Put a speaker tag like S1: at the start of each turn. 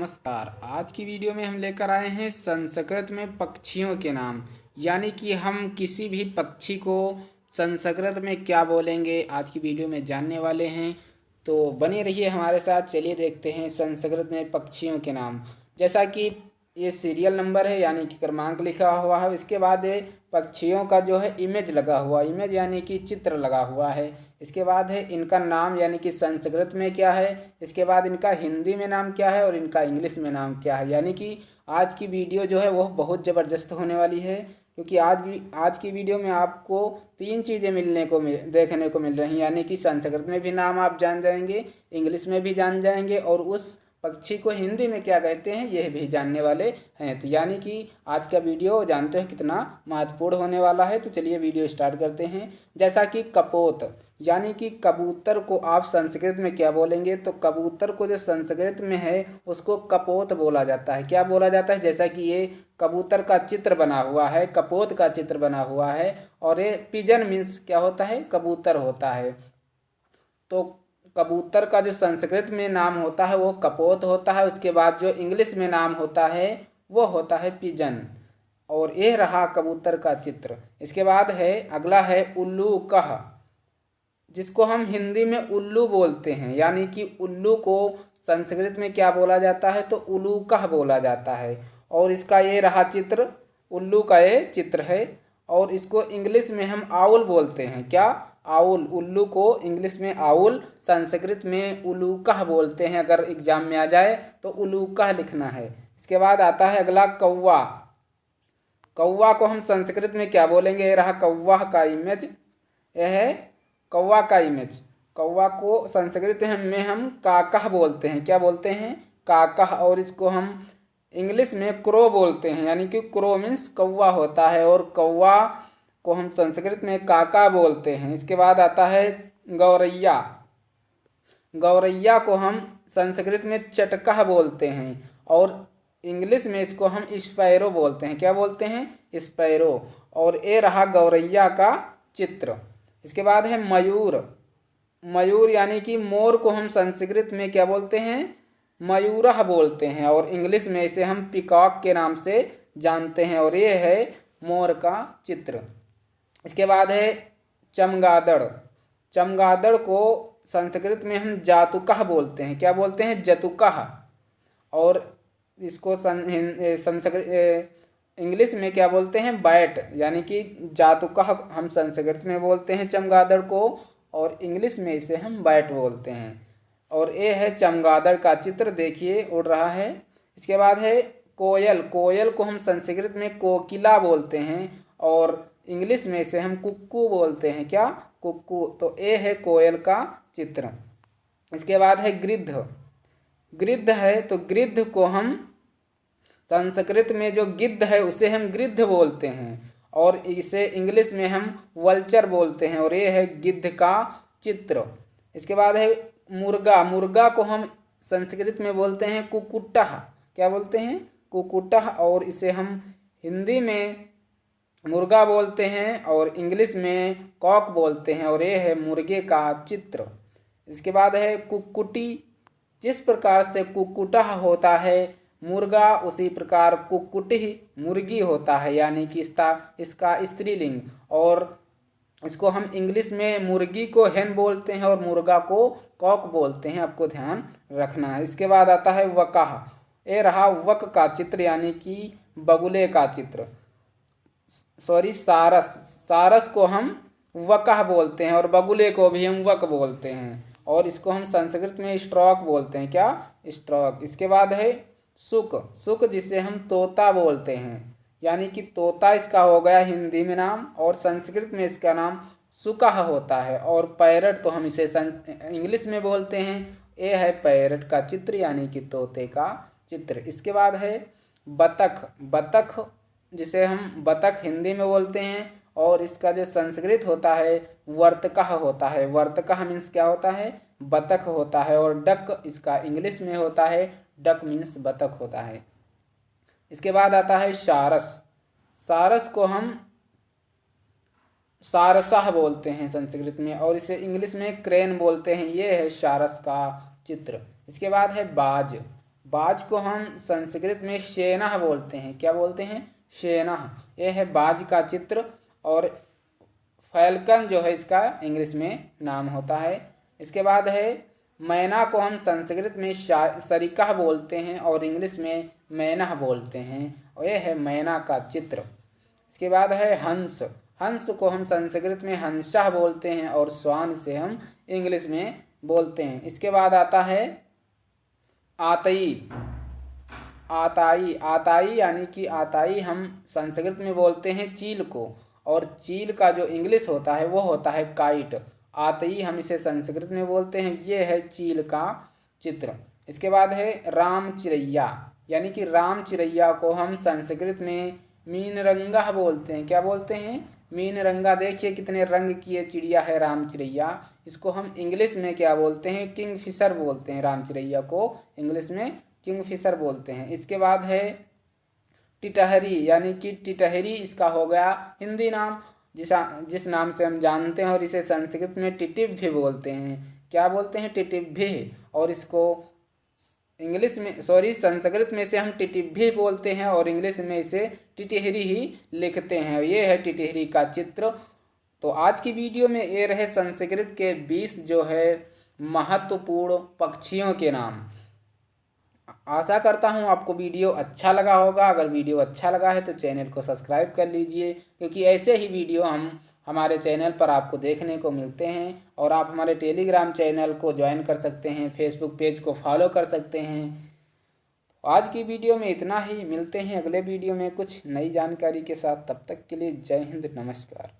S1: नमस्कार। आज की वीडियो में हम लेकर आए हैं संस्कृत में पक्षियों के नाम, यानी कि हम किसी भी पक्षी को संस्कृत में क्या बोलेंगे आज की वीडियो में जानने वाले हैं। तो बने रहिए हमारे साथ। चलिए देखते हैं संस्कृत में पक्षियों के नाम। जैसा कि ये सीरियल नंबर है यानी कि क्रमांक लिखा हुआ है, इसके बाद ये पक्षियों का जो है इमेज लगा हुआ, इमेज यानी कि चित्र लगा हुआ है। इसके बाद है इनका नाम यानी कि संस्कृत में क्या है, इसके बाद इनका हिंदी में नाम क्या है और इनका इंग्लिश में नाम क्या है। यानी कि आज की वीडियो जो है वह बहुत ज़बरदस्त होने वाली है, क्योंकि आज की वीडियो में आपको तीन चीज़ें देखने को मिल रही हैं। यानी कि संस्कृत में भी नाम आप जान जाएंगे, इंग्लिश में भी जान जाएंगे और उस पक्षी को हिंदी में क्या कहते हैं यह भी जानने वाले हैं। तो यानी कि आज का वीडियो जानते हैं कितना महत्वपूर्ण होने वाला है। तो चलिए वीडियो स्टार्ट करते हैं। जैसा कि कपोत यानी कि कबूतर को आप संस्कृत में क्या बोलेंगे, तो कबूतर को जो संस्कृत में है उसको कपोत बोला जाता है। क्या बोला जाता है, जैसा कि ये कबूतर का चित्र बना हुआ है, कपोत का चित्र बना हुआ है, और ये पिजन मीन्स क्या होता है, कबूतर होता है। तो कबूतर का जो संस्कृत में नाम होता है वो कपोत होता है। उसके बाद जो इंग्लिश में नाम होता है वो होता है पिजन। और ये रहा कबूतर का चित्र। इसके बाद है अगला है उल्लू कह, जिसको हम हिंदी में उल्लू बोलते हैं। यानी कि उल्लू को संस्कृत में क्या बोला जाता है, तो उल्लू कह बोला जाता है। और इसका ये रहा चित्र, उल्लू का ये चित्र है। और इसको इंग्लिश में हम आउल बोलते हैं। क्या, आउल। उल्लू को इंग्लिश में आउल, संस्कृत में उलूकह बोलते हैं। अगर एग्जाम में आ जाए तो उलूकह लिखना है। इसके बाद आता है अगला कौवा। कौवा को हम संस्कृत में क्या बोलेंगे, ये रहा कौवा का इमेज, यह है कौवा का इमेज। कौवा को संस्कृत में हम काकह बोलते हैं। क्या बोलते हैं, काकह। और इसको हम इंग्लिश में क्रो बोलते हैं। यानी कि क्रो मीन्स कौवा होता है, और कौवा को हम संस्कृत में काका बोलते हैं। इसके बाद आता है गौरैया। गौरैया को हम संस्कृत में चटकह बोलते हैं, और इंग्लिश में इसको हम स्पैरो बोलते हैं। क्या बोलते हैं, स्पैरो। और ये रहा गौरैया का चित्र। इसके बाद है मयूर। मयूर यानी कि मोर को हम संस्कृत में क्या बोलते हैं, मयूरह बोलते हैं, और इंग्लिश में इसे हम पिकॉक के नाम से जानते हैं। और ये है मोर का चित्र। इसके बाद है चमगादड़। चमगादड़ को संस्कृत में हम जातुकह बोलते हैं। क्या बोलते हैं, जतुकह। और इसको संस्कृत इंग्लिश में क्या बोलते हैं, बैट। यानी कि जातुकह हम संस्कृत में बोलते हैं चमगादड़ को, और इंग्लिश में इसे हम बैट बोलते हैं। और ये है चमगादड़ का चित्र, देखिए उड़ रहा है। इसके बाद है कोयल। कोयल को हम संस्कृत में कोकिला बोलते हैं, और इंग्लिश में इसे हम कुक्कू बोलते हैं। क्या, कुक्कू। तो ये है कोयल का चित्र। इसके बाद है गिद्ध। गिद्ध है तो गिद्ध को हम संस्कृत में जो गिद्ध है उसे हम गिद्ध बोलते हैं, और इसे इंग्लिश में हम वल्चर बोलते हैं। और ये है गिद्ध का चित्र। इसके बाद है मुर्गा। मुर्गा को हम संस्कृत में बोलते हैं कुकुटह। क्या बोलते हैं, कुकुटह। और इसे हम हिंदी में मुर्गा बोलते हैं और इंग्लिश में कॉक बोलते हैं। और ये है मुर्गे का चित्र। इसके बाद है कुक्कुटी। जिस प्रकार से कुक्कुटह होता है मुर्गा, उसी प्रकार कुक्कुटी मुर्गी होता है। यानी कि इसका स्त्रीलिंग। और इसको हम इंग्लिश में मुर्गी को हेन बोलते हैं और मुर्गा को कॉक बोलते हैं। आपको ध्यान रखना है। इसके बाद आता है वकाह। ये रहा वक का चित्र, यानी कि बगुले का चित्र। सारस। सारस को हम वकह बोलते हैं, और बगुले को भी हम वक बोलते हैं, और इसको हम संस्कृत में स्ट्रॉक बोलते हैं। क्या, स्ट्रॉक। इसके बाद है सुक। सुक जिसे हम तोता बोलते हैं। यानी कि तोता इसका हो गया हिंदी में नाम, और संस्कृत में इसका नाम सुकह होता है। और पैरट तो हम इसे इंग्लिश में बोलते हैं। ये है पैरट का चित्र, यानी कि तोते का चित्र। इसके बाद है बतख। बतख जिसे हम बतख हिंदी में बोलते हैं, और इसका जो संस्कृत होता है वर्तकः होता है। वर्तकः मीन्स क्या होता है, बतख होता है। और डक इसका इंग्लिश में होता है, डक मीन्स बतख होता है। इसके बाद आता है सारस। सारस को हम सारसः बोलते हैं संस्कृत में, और इसे इंग्लिश में क्रेन बोलते हैं। ये है सारस का चित्र। इसके बाद है बाज। बाज को हम संस्कृत में शेनह बोलते हैं। क्या बोलते हैं? शेनह। यह है बाज का चित्र। और फैल्कन जो है इसका इंग्लिश में नाम होता है। इसके बाद है मैना को हम संस्कृत में सरिका बोलते हैं और इंग्लिश में मैना बोलते हैं, और यह है मैना का चित्र। इसके बाद है हंस। हंस को हम संस्कृत में हंसा बोलते हैं और श्वान से हम इंग्लिश में बोलते हैं। इसके बाद आता है आतई। आताई। आताई यानी कि आताई हम संस्कृत में बोलते हैं चील को, और चील का जो इंग्लिश होता है वो होता है काइट। आतई हम इसे संस्कृत में बोलते हैं। ये है चील का चित्र। इसके बाद है राम चिरैया, यानी कि राम चिरैया को हम संस्कृत में मीनरंगा बोलते हैं। क्या बोलते हैं? मीनरंगा। देखिए कितने रंग की ये चिड़िया है राम चिरैया। इसको हम इंग्लिश में क्या बोलते हैं? किंगफिशर बोलते हैं। राम चिरैया को इंग्लिश में किंगफिशर बोलते हैं। इसके बाद है टिटहरी, यानी कि टिटहरी इसका हो गया हिंदी नाम, जिस नाम से हम जानते हैं, और इसे संस्कृत में टिटिव भी बोलते हैं। क्या बोलते हैं? टिटिव भी। और इसको इंग्लिश में संस्कृत में से हम टिटिव भी बोलते हैं और इंग्लिश में इसे टिटहरी ही लिखते हैं। ये है टिटहरी का चित्र। तो आज की वीडियो में ये रहे संस्कृत के 20 जो है महत्वपूर्ण पक्षियों के नाम। आशा करता हूँ आपको वीडियो अच्छा लगा होगा। अगर वीडियो अच्छा लगा है तो चैनल को सब्सक्राइब कर लीजिए, क्योंकि ऐसे ही वीडियो हमारे चैनल पर आपको देखने को मिलते हैं। और आप हमारे टेलीग्राम चैनल को ज्वाइन कर सकते हैं, फेसबुक पेज को फॉलो कर सकते हैं। तो आज की वीडियो में इतना ही। मिलते हैं अगले वीडियो में कुछ नई जानकारी के साथ। तब तक के लिए जय हिंद, नमस्कार।